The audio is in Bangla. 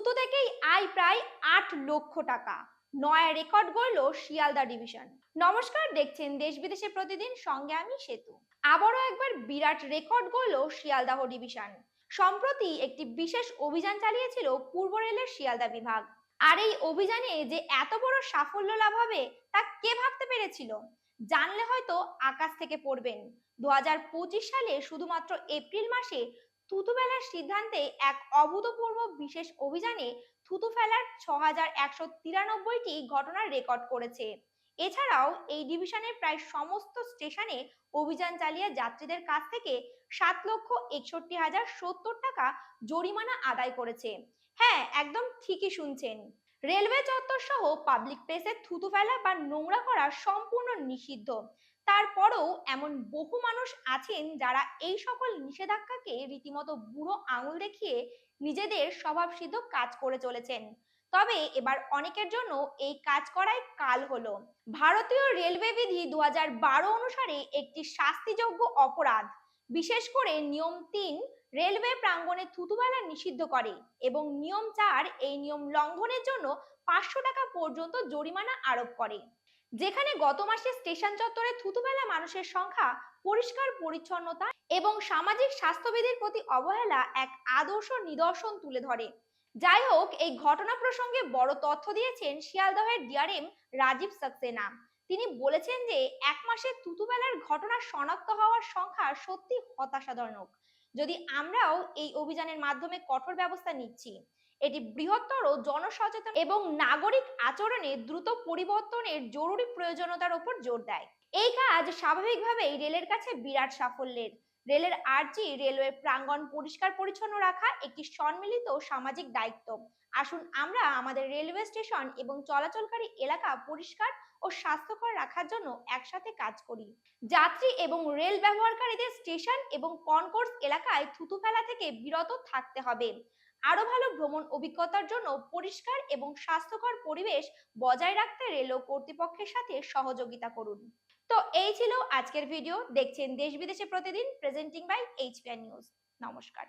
থুতু থেকেই আয় প্রায় ৮ লক্ষ টাকা। নয়া রেকর্ড গড়ল শিয়ালদা ডিভিশন। নমস্কার, দেখছেন দেশ বিদেশে প্রতিদিন, সঙ্গে আমি সেতু। আবারও একবার বিরাট রেকর্ড গড়ল শিয়ালদাহ ডিভিশন। সম্প্রতি একটি বিশেষ অভিযান চালিয়েছিল পূর্ব রেলের শিয়ালদা বিভাগ। আর এই অভিযানে যে এত বড় সাফল্য লাভ হবে তা কে ভাবতে পেরেছিল? জানলে হয়তো আকাশ থেকে পড়বেন। ২০২৫ সালে শুধুমাত্র এপ্রিল মাসে থুতু ফেলার সিদ্ধান্তে এক অভূতপূর্ব বিশেষ অভিযানে থুতু ফেলার ৬,১৯৩টি ঘটনার রেকর্ড করেছে। এছাড়াও এই ডিভিশনের প্রায় সমস্ত স্টেশনে অভিযান চালিয়ে যাত্রীদের কাছ থেকে ৭,৬১,০৭০ টাকা জরিমানা আদায় করেছে। হ্যাঁ, একদম ঠিকই শুনছেন। রেলওয়ে চত্বর সহ পাবলিক প্লেসে থুতু ফেলা বা নোংরা করা সম্পূর্ণ নিষিদ্ধ। তারপরেও এমন বহু মানুষ আছেন যারা এই সকল নিষেধাজ্ঞাকে রীতিমতো বুড়ো আঙুল দেখিয়ে নিজেদের স্বভাবসিদ্ধ কাজ করে চলেছেন। তবে এবার অনেকের জন্য এই কাজ করাই কাল হলো। ভারতীয় রেলওয়ে বিধি ২০১২ অনুসারে একটি শাস্তিযোগ্য অপরাধ, বিশেষ করে নিয়ম ৩ রেলওয়ে প্রাঙ্গণে থুতু ফেলা নিষিদ্ধ করে এবং নিয়ম ৪ এই নিয়ম লঙ্ঘনের জন্য ৫০০ টাকা পর্যন্ত জরিমানা আরোপ করে। যেখানে গত মাসে স্টেশন চত্বরে থুতু ফেলা মানুষের সংখ্যা পরিষ্কার পরিচ্ছন্নতা এবং সামাজিক স্বাস্থ্যবিধির প্রতি অবহেলা এক আদর্শ নিদর্শন তুলে ধরে। যাই হোক, এই ঘটনা প্রসঙ্গে বড় তথ্য দিয়েছেন শিয়ালদহের ডিআরএম রাজীব সাক্সেনা। তিনি বলেছেন যে এক মাসে থুতু ফেলার ঘটনা শনাক্ত হওয়ার সংখ্যা সত্যি হতাশাজনক। যদি আমরাও এই অভিযানের মাধ্যমে কঠোর ব্যবস্থা নিচ্ছি, এটি বৃহত্তর জনসচেতন এবং নাগরিক আচরণে দ্রুত পরিবর্তনের জরুরি প্রয়োজনীয়তার উপর জোর দেয়। এই কাজ স্বাভাবিকভাবেই রেলের কাছে বিরাট সাফল্যের। রেলের আর্জি রেলওয়ে প্রাঙ্গণ পরিষ্কার পরিচ্ছন্ন রাখা একটি সম্মিলিত সামাজিক দায়িত্ব। আসুন আমরা আমাদের রেলওয়ে স্টেশন এবং চলাচলকারী এলাকা পরিষ্কার ও স্বাস্থ্যকর রাখার জন্য একসাথে কাজ করি। যাত্রী এবং রেল ব্যবহারকারীদের স্টেশন এবং কনকোর্স এলাকায় থুতু ফেলা থেকে বিরত থাকতে হবে। আরো ভালো ভ্রমণ অভিজ্ঞতার জন্য পরিষ্কার এবং স্বাস্থ্যকর পরিবেশ বজায় রাখতে রেল কর্তৃপক্ষের সাথে সহযোগিতা করুন। তো এই ছিল আজকের ভিডিও। দেখছেন দেশ বিদেশে প্রতিদিন, প্রেজেন্টিং বাই এইচপিআর নিউজ। নমস্কার।